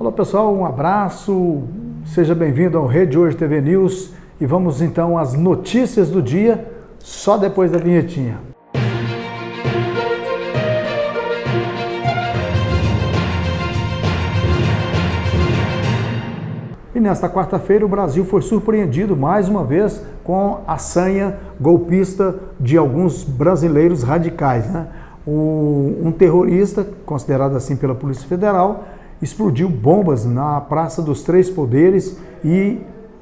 Olá pessoal, um abraço, seja bem-vindo ao Rede Hoje TV News e vamos então às notícias do dia, só depois da vinhetinha. E nesta quarta-feira o Brasil foi surpreendido mais uma vez com a sanha golpista de alguns brasileiros radicais, né? Um terrorista, considerado assim pela Polícia Federal, explodiu bombas na Praça dos Três Poderes e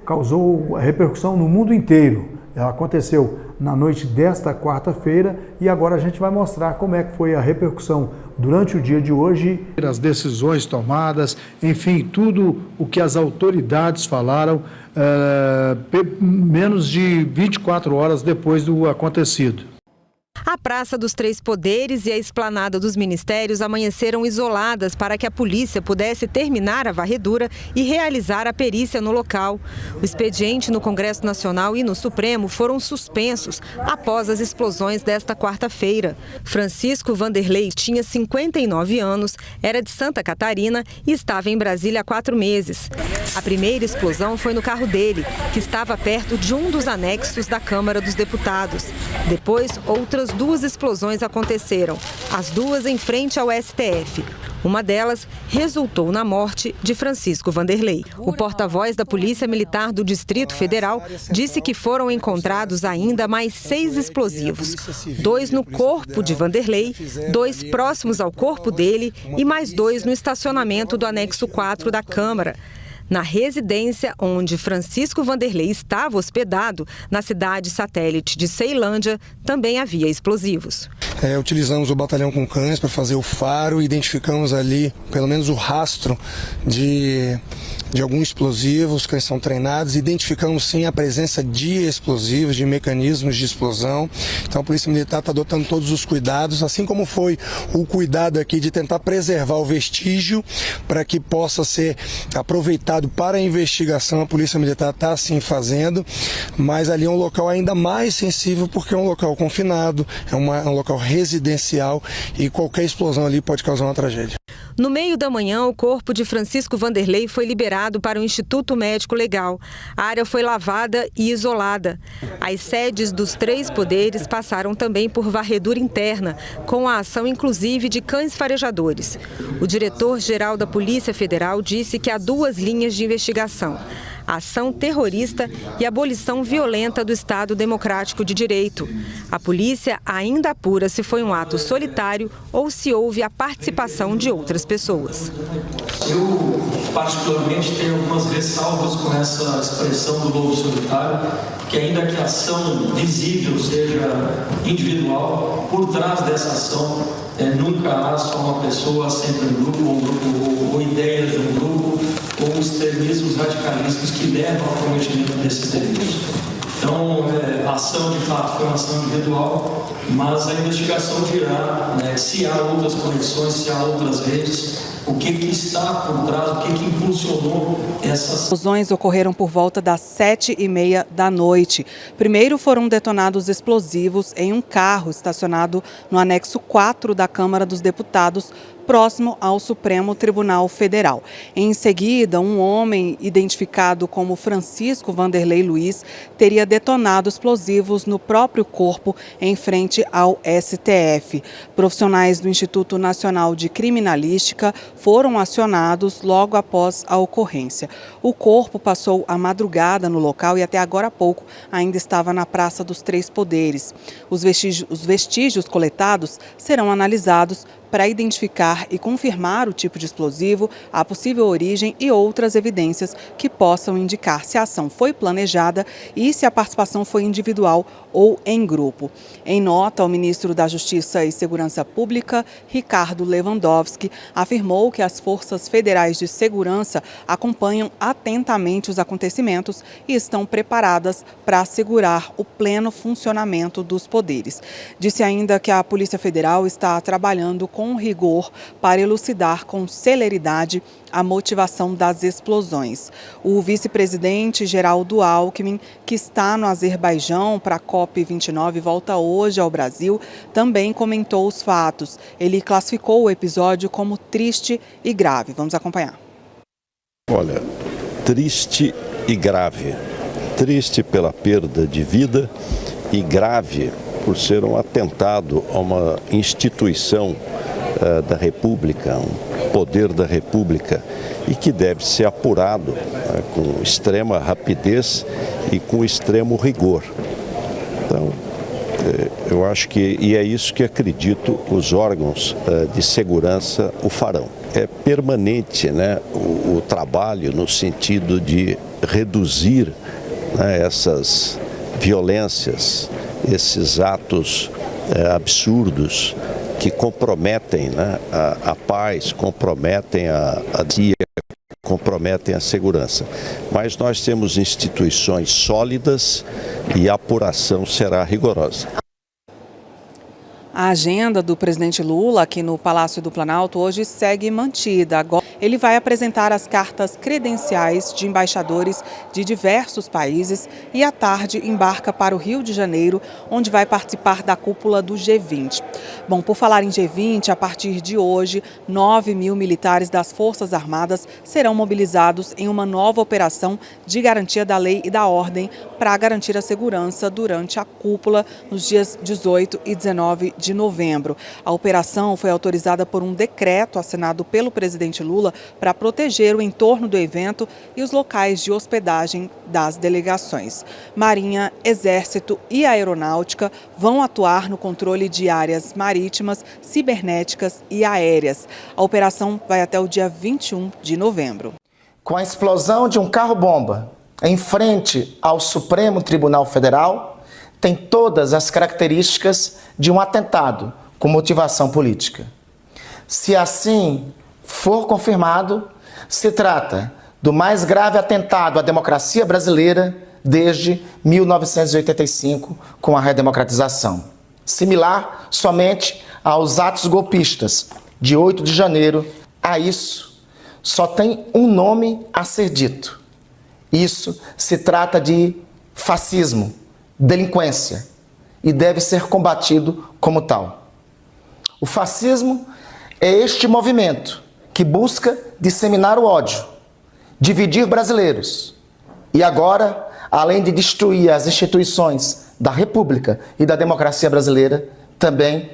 causou repercussão no mundo inteiro. Ela aconteceu na noite desta quarta-feira e agora a gente vai mostrar como é que foi a repercussão durante o dia de hoje. As decisões tomadas, enfim, tudo o que as autoridades falaram menos de 24 horas depois do acontecido. A Praça dos Três Poderes e a Esplanada dos Ministérios amanheceram isoladas para que a polícia pudesse terminar a varredura e realizar a perícia no local. O expediente no Congresso Nacional e no Supremo foram suspensos após as explosões desta quarta-feira. Francisco Vanderlei tinha 59 anos, era de Santa Catarina e estava em Brasília há 4 meses. A primeira explosão foi no carro dele, que estava perto de um dos anexos da Câmara dos Deputados. Depois, outras 2 explosões aconteceram, as 2 em frente ao STF. Uma delas resultou na morte de Francisco Vanderlei. O porta-voz da Polícia Militar do Distrito Federal disse que foram encontrados ainda mais 6 explosivos. 2 no corpo de Vanderlei, 2 próximos ao corpo dele e mais 2 no estacionamento do anexo 4 da Câmara. Na residência onde Francisco Vanderlei estava hospedado, na cidade satélite de Ceilândia, também havia explosivos. Utilizamos o batalhão com cães para fazer o faro, identificamos ali pelo menos o rastro de alguns explosivos, que são treinados, identificamos sim a presença de explosivos, de mecanismos de explosão. Então a Polícia Militar está adotando todos os cuidados, assim como foi o cuidado aqui de tentar preservar o vestígio para que possa ser aproveitado para a investigação. A Polícia Militar está assim fazendo, mas ali é um local ainda mais sensível porque é um local confinado, é um local residencial e qualquer explosão ali pode causar uma tragédia. No meio da manhã, o corpo de Francisco Vanderlei foi liberado para o Instituto Médico Legal. A área foi lavada e isolada. As sedes dos 3 poderes passaram também por varredura interna, com a ação inclusive de cães farejadores. O diretor-geral da Polícia Federal disse que há 2 linhas de investigação: a ação terrorista e a abolição violenta do Estado Democrático de Direito. A polícia ainda apura se foi um ato solitário ou se houve a participação de outras pessoas. Eu, particularmente, tenho algumas ressalvas com essa expressão do lobo solitário, que ainda que a ação visível seja individual, por trás dessa ação nunca há só uma pessoa, sempre um grupo, ou ideias de um grupo, ou extremismos radicalistas que levam ao cometimento desses delitos. Então, a ação de fato foi uma ação individual, mas a investigação dirá se há outras conexões, se há outras redes, o que está por trás, o que impulsionou essas explosões ocorreram por volta das 7h30 da noite. Primeiro foram detonados explosivos em um carro estacionado no anexo 4 da Câmara dos Deputados, próximo ao Supremo Tribunal Federal. Em seguida, um homem identificado como Francisco Vanderlei Luiz teria detonado explosivos no próprio corpo em frente ao STF. Profissionais do Instituto Nacional de Criminalística foram acionados logo após a ocorrência. O corpo passou a madrugada no local e até agora há pouco ainda estava na Praça dos Três Poderes. Os vestígios coletados serão analisados para identificar e confirmar o tipo de explosivo, a possível origem e outras evidências que possam indicar se a ação foi planejada e se a participação foi individual ou em grupo. Em nota, o ministro da Justiça e Segurança Pública, Ricardo Lewandowski, afirmou que as forças federais de segurança acompanham atentamente os acontecimentos e estão preparadas para assegurar o pleno funcionamento dos poderes. Disse ainda que a Polícia Federal está trabalhando com rigor para elucidar com celeridade a motivação das explosões. O vice-presidente Geraldo Alckmin, que está no Azerbaijão para a COP29 e volta hoje ao Brasil, também comentou os fatos. Ele classificou o episódio como triste e grave. Vamos acompanhar. Olha, triste e grave. Triste pela perda de vida e grave por ser um atentado a uma instituição da República, um poder da República, e que deve ser apurado com extrema rapidez e com extremo rigor. Então, eu acho e é isso que acredito os órgãos de segurança o farão. É permanente, né, o trabalho no sentido de reduzir, né, essas violências, esses atos absurdos que comprometem, né, a paz, comprometem a dia, comprometem a segurança. Mas nós temos instituições sólidas e a apuração será rigorosa. A agenda do presidente Lula aqui no Palácio do Planalto hoje segue mantida. Agora ele vai apresentar as cartas credenciais de embaixadores de diversos países e à tarde embarca para o Rio de Janeiro, onde vai participar da cúpula do G20. Bom, por falar em G20, a partir de hoje, 9.000 militares das Forças Armadas serão mobilizados em uma nova operação de garantia da lei e da ordem para garantir a segurança durante a cúpula nos dias 18 e 19 de novembro. A operação foi autorizada por um decreto assinado pelo presidente Lula para proteger o entorno do evento e os locais de hospedagem das delegações. Marinha, Exército e Aeronáutica vão atuar no controle de áreas marítimas, cibernéticas e aéreas. A operação vai até o dia 21 de novembro. Com a explosão de um carro-bomba em frente ao Supremo Tribunal Federal, tem todas as características de um atentado com motivação política. Se assim for confirmado, se trata do mais grave atentado à democracia brasileira desde 1985, com a redemocratização. Similar somente aos atos golpistas de 8 de janeiro, a isso só tem um nome a ser dito. Isso se trata de fascismo, delinquência, e deve ser combatido como tal. O fascismo é este movimento que busca disseminar o ódio, dividir brasileiros e agora, além de destruir as instituições da República e da democracia brasileira, também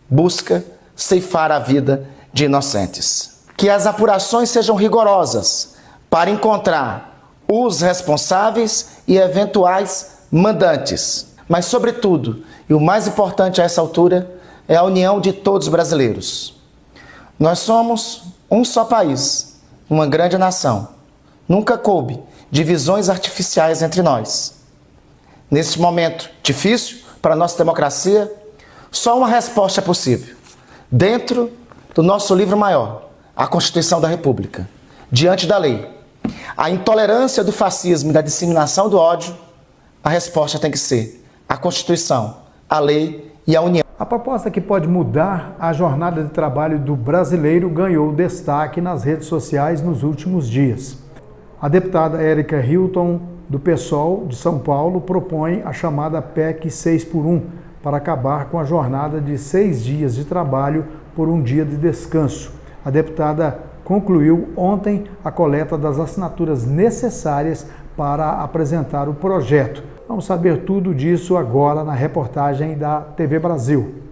busca ceifar a vida de inocentes. Que as apurações sejam rigorosas para encontrar os responsáveis e eventuais mandantes. Mas, sobretudo, e o mais importante a essa altura, é a união de todos os brasileiros. Nós somos um só país, uma grande nação. Nunca coube divisões artificiais entre nós. Neste momento difícil para a nossa democracia, só uma resposta é possível. Dentro do nosso livro maior, a Constituição da República, diante da lei, a intolerância do fascismo e da disseminação do ódio, a resposta tem que ser a Constituição, a lei e a união. A proposta que pode mudar a jornada de trabalho do brasileiro ganhou destaque nas redes sociais nos últimos dias. A deputada Érica Hilton, do PSOL de São Paulo, propõe a chamada PEC 6x1 para acabar com a jornada de 6 dias de trabalho por um dia de descanso. A deputada concluiu ontem a coleta das assinaturas necessárias para apresentar o projeto. Vamos saber tudo disso agora na reportagem da TV Brasil.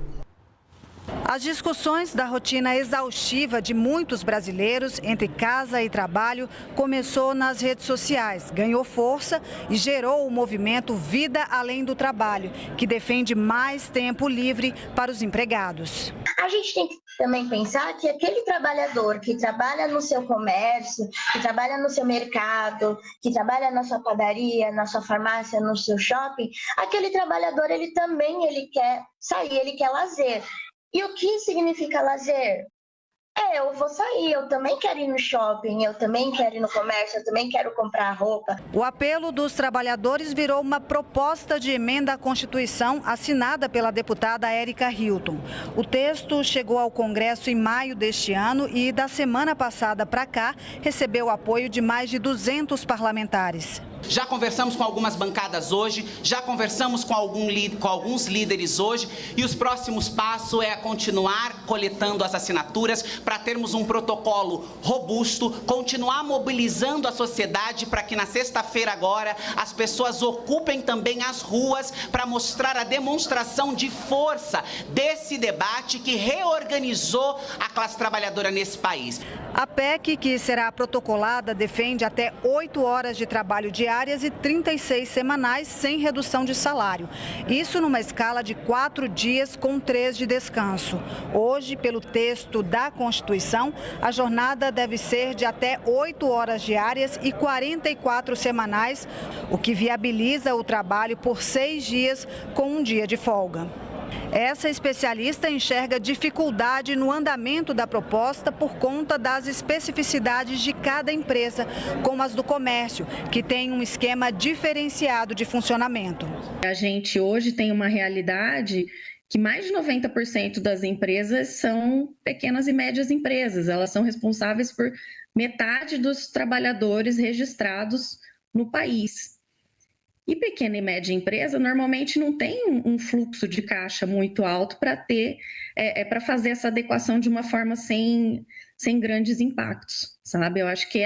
As discussões da rotina exaustiva de muitos brasileiros entre casa e trabalho começou nas redes sociais, ganhou força e gerou o movimento Vida Além do Trabalho, que defende mais tempo livre para os empregados. A gente tem que também pensar que aquele trabalhador que trabalha no seu comércio, que trabalha no seu mercado, que trabalha na sua padaria, na sua farmácia, no seu shopping, aquele trabalhador ele quer sair, ele quer lazer. E o que significa lazer? Eu vou sair, eu também quero ir no shopping, eu também quero ir no comércio, eu também quero comprar roupa. O apelo dos trabalhadores virou uma proposta de emenda à Constituição assinada pela deputada Érica Hilton. O texto chegou ao Congresso em maio deste ano e da semana passada para cá recebeu o apoio de mais de 200 parlamentares. Já conversamos com algumas bancadas hoje, já conversamos com alguns líderes hoje e os próximos passos é continuar coletando as assinaturas para termos um protocolo robusto, continuar mobilizando a sociedade para que na sexta-feira agora as pessoas ocupem também as ruas para mostrar a demonstração de força desse debate que reorganizou a classe trabalhadora nesse país. A PEC, que será protocolada, defende até 8 horas de trabalho diárias e 36 semanais sem redução de salário. Isso numa escala de 4 dias com 3 de descanso. Hoje, pelo texto da Constituição, a jornada deve ser de até 8 horas diárias e 44 semanais, o que viabiliza o trabalho por 6 dias com 1 dia de folga. Essa especialista enxerga dificuldade no andamento da proposta por conta das especificidades de cada empresa, como as do comércio, que tem um esquema diferenciado de funcionamento. A gente hoje tem uma realidade que mais de 90% das empresas são pequenas e médias empresas. Elas são responsáveis por metade dos trabalhadores registrados no país. E pequena e média empresa normalmente não tem um fluxo de caixa muito alto para para fazer essa adequação de uma forma sem grandes impactos, sabe? Eu acho que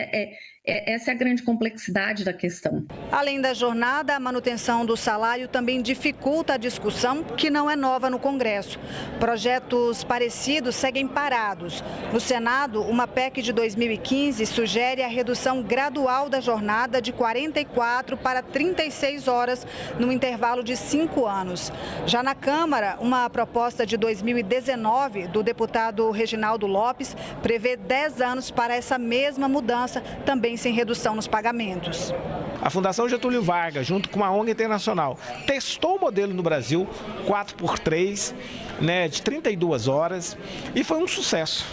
essa é a grande complexidade da questão. Além da jornada, a manutenção do salário também dificulta a discussão, que não é nova no Congresso. Projetos parecidos seguem parados. No Senado, uma PEC de 2015 sugere a redução gradual da jornada de 44 para 36 horas no intervalo de 5 anos. Já na Câmara, uma proposta de 2019 do deputado Reginaldo Lopes prevê 10 anos para essa mesma mudança, também sem redução nos pagamentos. A Fundação Getúlio Vargas, junto com a ONG Internacional, testou o modelo no Brasil, 4x3, de 32 horas, e foi um sucesso.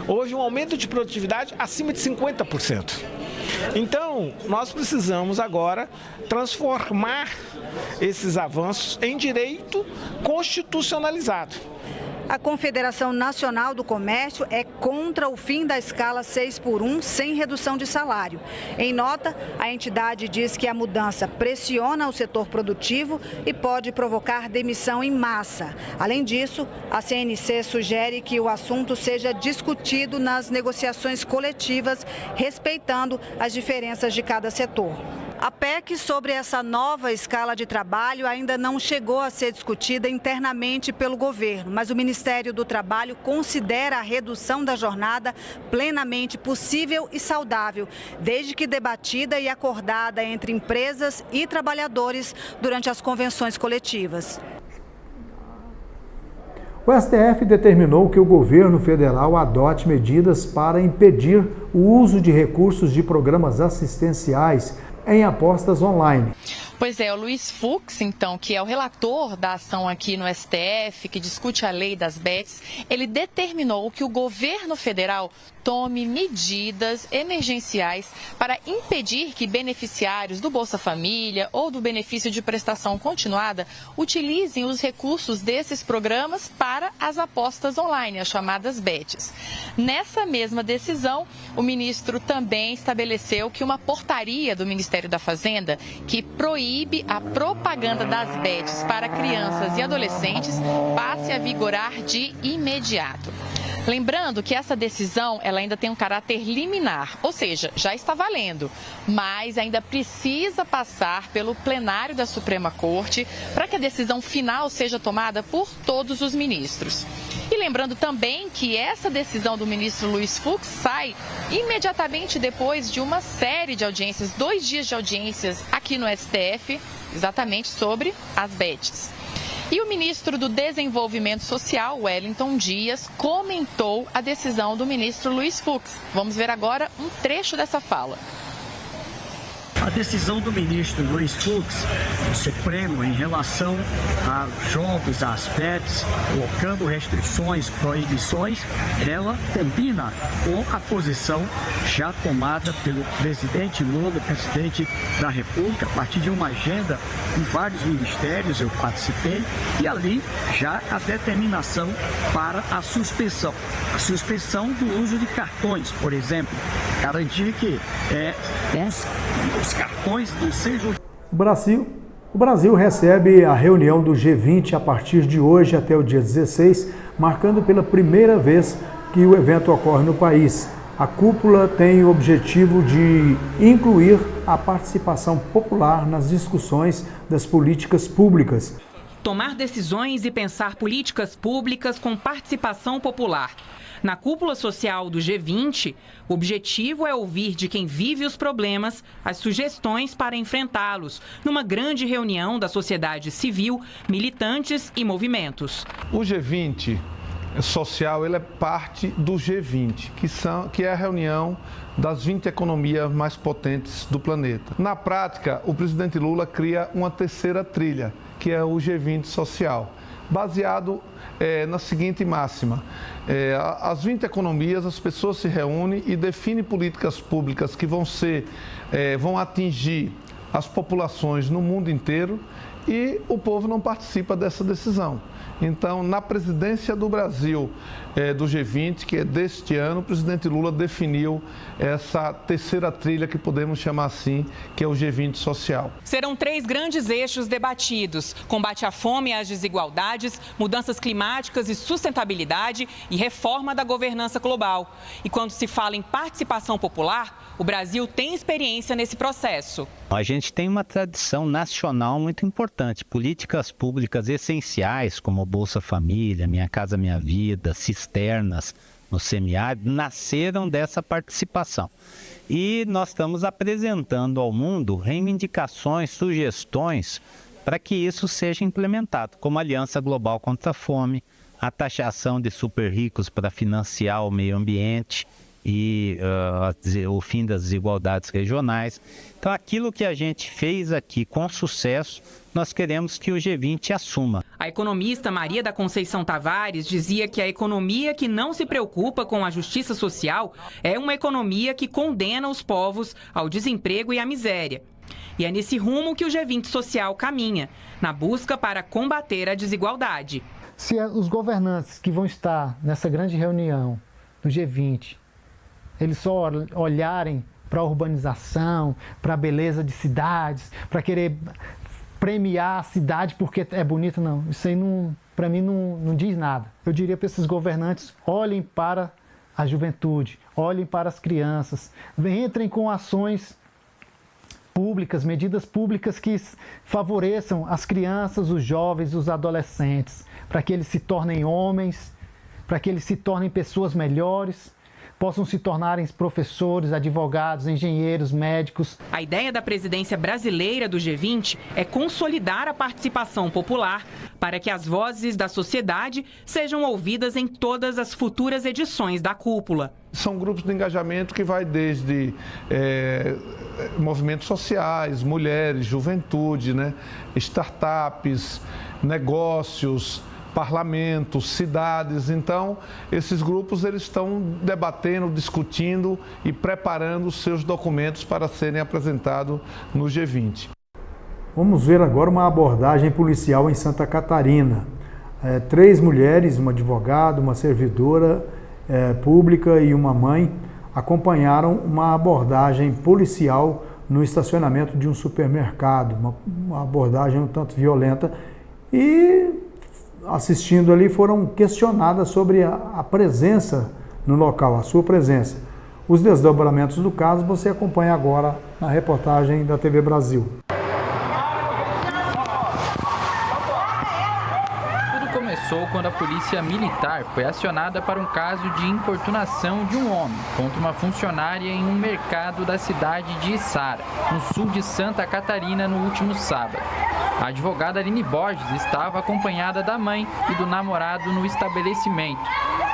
Houve um aumento de produtividade acima de 50%. Então, nós precisamos agora transformar esses avanços em direito constitucionalizado. A Confederação Nacional do Comércio é contra o fim da escala 6x1 sem redução de salário. Em nota, a entidade diz que a mudança pressiona o setor produtivo e pode provocar demissão em massa. Além disso, a CNC sugere que o assunto seja discutido nas negociações coletivas, respeitando as diferenças de cada setor. A PEC sobre essa nova escala de trabalho ainda não chegou a ser discutida internamente pelo governo, mas o Ministério do Trabalho considera a redução da jornada plenamente possível e saudável, desde que debatida e acordada entre empresas e trabalhadores durante as convenções coletivas. O STF determinou que o governo federal adote medidas para impedir o uso de recursos de programas assistenciais em apostas online. Pois é, o Luiz Fux, então, que é o relator da ação aqui no STF, que discute a lei das bets, ele determinou que o governo federal tome medidas emergenciais para impedir que beneficiários do Bolsa Família ou do benefício de prestação continuada utilizem os recursos desses programas para as apostas online, as chamadas bets. Nessa mesma decisão, o ministro também estabeleceu que uma portaria do Ministério da Fazenda que proíbe a propaganda das bets para crianças e adolescentes passe a vigorar de imediato. Lembrando que essa decisão ela ainda tem um caráter liminar, ou seja, já está valendo, mas ainda precisa passar pelo plenário da Suprema Corte para que a decisão final seja tomada por todos os ministros. E lembrando também que essa decisão do ministro Luiz Fux sai imediatamente depois de uma série de audiências, 2 dias de audiências aqui no STF, exatamente sobre as bets. E o ministro do Desenvolvimento Social, Wellington Dias, comentou a decisão do ministro Luiz Fux. Vamos ver agora um trecho dessa fala. A decisão do ministro Luiz Fux, do Supremo, em relação a jogos, às bets, colocando restrições, proibições, ela combina com a posição já tomada pelo presidente Lula, presidente da República, a partir de uma agenda em vários ministérios, eu participei, e ali já a determinação para a suspensão do uso de cartões, por exemplo, garantir que os cartões não sejam... O Brasil recebe a reunião do G20 a partir de hoje até o dia 16, marcando pela primeira vez que o evento ocorre no país. A cúpula tem o objetivo de incluir a participação popular nas discussões das políticas públicas. Tomar decisões e pensar políticas públicas com participação popular. Na cúpula social do G20, o objetivo é ouvir de quem vive os problemas as sugestões para enfrentá-los, numa grande reunião da sociedade civil, militantes e movimentos. O G20 social ele é parte do G20, que é a reunião das 20 economias mais potentes do planeta. Na prática, o presidente Lula cria uma terceira trilha, que é o G20 social, baseado na seguinte máxima: as 20 economias, as pessoas se reúnem e definem políticas públicas que vão atingir as populações no mundo inteiro e o povo não participa dessa decisão. Então, na presidência do Brasil do G20, que é deste ano, o presidente Lula definiu essa terceira trilha, que podemos chamar assim, que é o G20 social. Serão 3 grandes eixos debatidos: combate à fome e às desigualdades, mudanças climáticas e sustentabilidade e reforma da governança global. E quando se fala em participação popular, o Brasil tem experiência nesse processo. A gente tem uma tradição nacional muito importante. Políticas públicas essenciais, como Bolsa Família, Minha Casa Minha Vida, cisternas no semiárido, nasceram dessa participação. E nós estamos apresentando ao mundo reivindicações, sugestões para que isso seja implementado, como a Aliança Global contra a Fome, a taxação de super ricos para financiar o meio ambiente e o fim das desigualdades regionais. Então, aquilo que a gente fez aqui com sucesso, nós queremos que o G20 assuma. A economista Maria da Conceição Tavares dizia que a economia que não se preocupa com a justiça social é uma economia que condena os povos ao desemprego e à miséria. E é nesse rumo que o G20 social caminha, na busca para combater a desigualdade. Se os governantes que vão estar nessa grande reunião do G20, eles só olharem para a urbanização, para a beleza de cidades, para querer premiar a cidade porque é bonita, não. Isso aí, para mim, não diz nada. Eu diria para esses governantes: olhem para a juventude, olhem para as crianças, entrem com ações públicas, medidas públicas que favoreçam as crianças, os jovens, os adolescentes, para que eles se tornem homens, para que eles se tornem pessoas melhores, possam se tornarem professores, advogados, engenheiros, médicos. A ideia da presidência brasileira do G20 é consolidar a participação popular para que as vozes da sociedade sejam ouvidas em todas as futuras edições da cúpula. São grupos de engajamento que vai desde movimentos sociais, mulheres, juventude, startups, negócios, parlamentos, cidades. Então, esses grupos eles estão debatendo, discutindo e preparando os seus documentos para serem apresentados no G20. Vamos ver agora uma abordagem policial em Santa Catarina. 3 mulheres, uma advogada, uma servidora pública e uma mãe, acompanharam uma abordagem policial no estacionamento de um supermercado, uma abordagem um tanto violenta, e assistindo ali foram questionadas sobre a presença no local, a sua presença. Os desdobramentos do caso você acompanha agora na reportagem da TV Brasil. Tudo começou quando a polícia militar foi acionada para um caso de importunação de um homem contra uma funcionária em um mercado da cidade de Içara, no sul de Santa Catarina, no último sábado. A advogada Aline Borges estava acompanhada da mãe e do namorado no estabelecimento,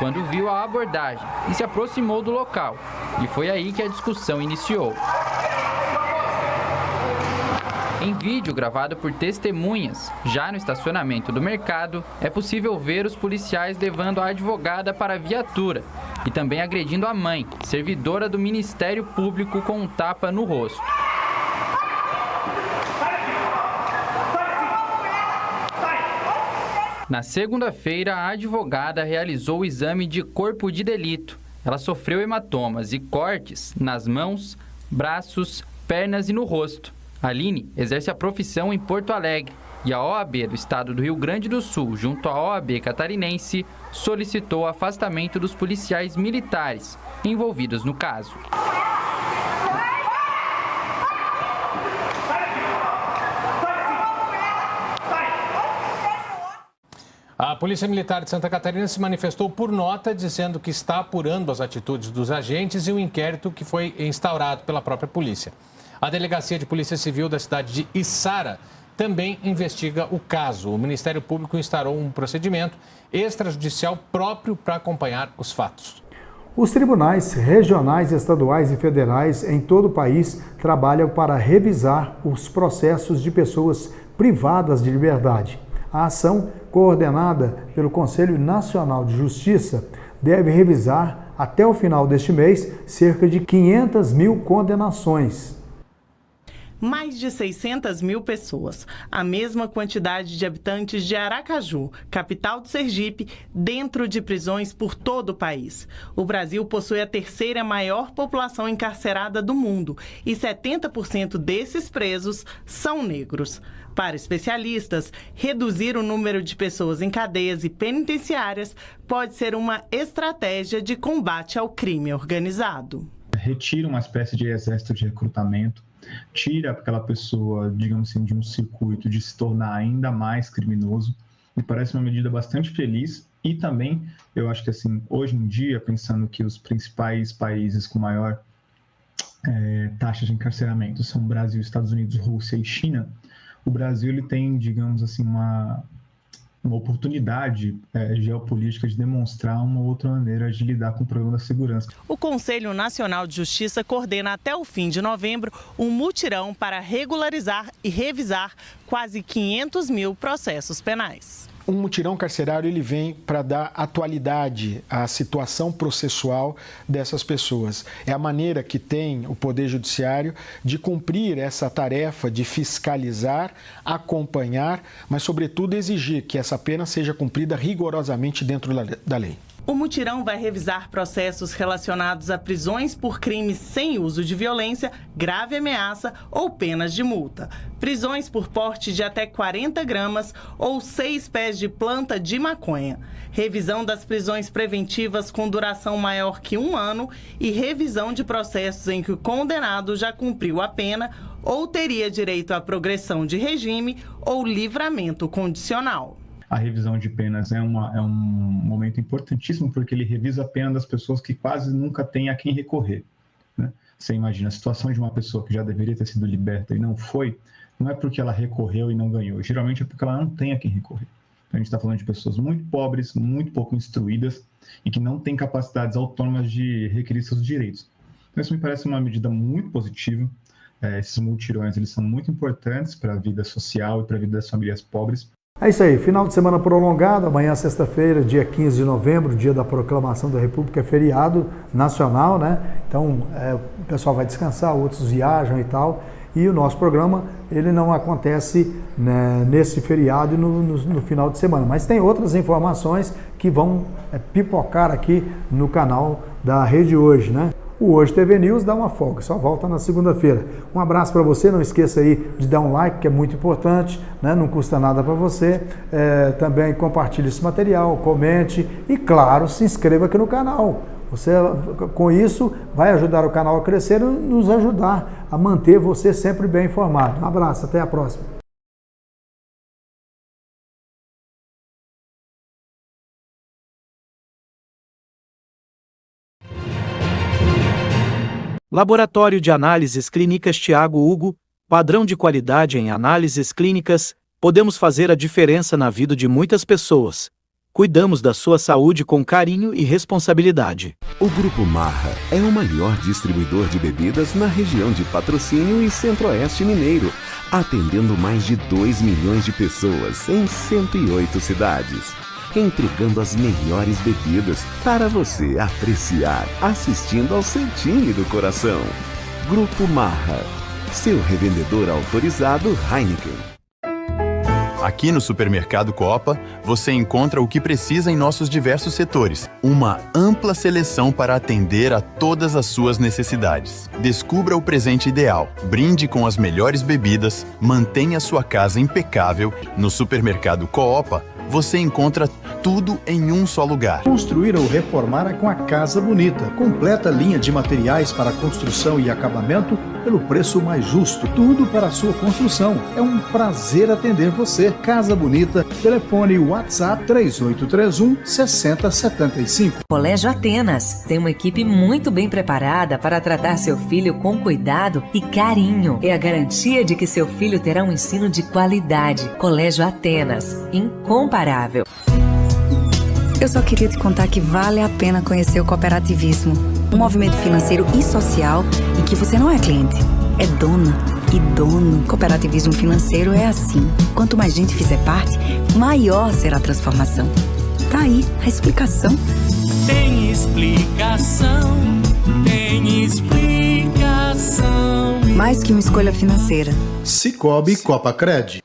quando viu a abordagem e se aproximou do local. E foi aí que a discussão iniciou. Em vídeo gravado por testemunhas, já no estacionamento do mercado, é possível ver os policiais levando a advogada para a viatura e também agredindo a mãe, servidora do Ministério Público, com um tapa no rosto. Na segunda-feira, a advogada realizou o exame de corpo de delito Ela sofreu hematomas e cortes nas mãos, braços, pernas e no rosto. Aline exerce a profissão em Porto Alegre e a OAB do estado do Rio Grande do Sul, junto à OAB catarinense, solicitou o afastamento dos policiais militares envolvidos no caso. A Polícia Militar de Santa Catarina se manifestou por nota, dizendo que está apurando as atitudes dos agentes e o inquérito que foi instaurado pela própria polícia. A Delegacia de Polícia Civil da cidade de Içara também investiga o caso. O Ministério Público instaurou um procedimento extrajudicial próprio para acompanhar os fatos. Os tribunais regionais, estaduais e federais em todo o país trabalham para revisar os processos de pessoas privadas de liberdade. A ação, coordenada pelo Conselho Nacional de Justiça, deve revisar, até o final deste mês, cerca de 500 mil condenações. Mais de 600 mil pessoas, a mesma quantidade de habitantes de Aracaju, capital do Sergipe, dentro de prisões por todo o país. O Brasil possui a terceira maior população encarcerada do mundo e 70% desses presos são negros. Para especialistas, reduzir o número de pessoas em cadeias e penitenciárias pode ser uma estratégia de combate ao crime organizado. Retira uma espécie de exército de recrutamento, tira aquela pessoa, digamos assim, de um circuito de se tornar ainda mais criminoso. Me parece uma medida bastante feliz e também, eu acho que assim, hoje em dia, pensando que os principais países com maior taxa de encarceramento são Brasil, Estados Unidos, Rússia e China, o Brasil ele tem, digamos assim, uma oportunidade geopolítica de demonstrar uma outra maneira de lidar com o problema da segurança. O Conselho Nacional de Justiça coordena até o fim de novembro um mutirão para regularizar e revisar quase 500 mil processos penais. Um mutirão carcerário ele vem para dar atualidade à situação processual dessas pessoas. É a maneira que tem o Poder Judiciário de cumprir essa tarefa de fiscalizar, acompanhar, mas, sobretudo, exigir que essa pena seja cumprida rigorosamente dentro da lei. O mutirão vai revisar processos relacionados a prisões por crimes sem uso de violência, grave ameaça ou penas de multa. Prisões por porte de até 40 gramas ou 6 pés de planta de maconha. Revisão das prisões preventivas com duração maior que 1 ano e revisão de processos em que o condenado já cumpriu a pena ou teria direito à progressão de regime ou livramento condicional. A revisão de penas é um momento importantíssimo porque ele revisa a pena das pessoas que quase nunca têm a quem recorrer, né? Você imagina a situação de uma pessoa que já deveria ter sido liberta e não foi, não é porque ela recorreu e não ganhou, geralmente é porque ela não tem a quem recorrer. Então, a gente está falando de pessoas muito pobres, muito pouco instruídas e que não têm capacidades autônomas de requerir seus direitos. Então, isso me parece uma medida muito positiva. Esses mutirões eles são muito importantes para a vida social e para a vida das famílias pobres. É isso aí, final de semana prolongado, amanhã sexta-feira, dia 15 de novembro, dia da proclamação da República, é feriado nacional, né? Então o pessoal vai descansar, outros viajam e tal, e o nosso programa ele não acontece, né, nesse feriado e no final de semana, mas tem outras informações que vão pipocar aqui no canal da Rede Hoje, né? O Hoje TV News dá uma folga, só volta na segunda-feira. Um abraço para você, não esqueça aí de dar um like, que é muito importante, né? Não custa nada para você. Também compartilhe esse material, comente e, claro, se inscreva aqui no canal. Você, com isso, vai ajudar o canal a crescer e nos ajudar a manter você sempre bem informado. Um abraço, até a próxima. Laboratório de Análises Clínicas Thiago Hugo, padrão de qualidade em análises clínicas, podemos fazer a diferença na vida de muitas pessoas. Cuidamos da sua saúde com carinho e responsabilidade. O Grupo Marra é o maior distribuidor de bebidas na região de Patrocínio e Centro-Oeste Mineiro, atendendo mais de 2 milhões de pessoas em 108 cidades. Entregando as melhores bebidas para você apreciar, assistindo ao seu time do coração. Grupo Marra, seu revendedor autorizado Heineken. Aqui no Supermercado Coop, você encontra o que precisa em nossos diversos setores. Uma ampla seleção para atender a todas as suas necessidades. Descubra o presente ideal. Brinde com as melhores bebidas. Mantenha sua casa impecável. No Supermercado Coop, você encontra tudo em um só lugar. Construir ou reformar é com a Casa Bonita. Completa linha de materiais para construção e acabamento pelo preço mais justo. Tudo para a sua construção. É um prazer atender você. Casa Bonita, telefone WhatsApp 3831-6075. Colégio Atenas tem uma equipe muito bem preparada para tratar seu filho com cuidado e carinho. É a garantia de que seu filho terá um ensino de qualidade. Colégio Atenas, incomparável. Eu só queria te contar que vale a pena conhecer o cooperativismo. Um movimento financeiro e social em que você não é cliente, é dona e dono. Cooperativismo financeiro é assim. Quanto mais gente fizer parte, maior será a transformação. Tá aí a explicação. Tem explicação, tem explicação. Mais que uma escolha financeira. Cicobi Copacred.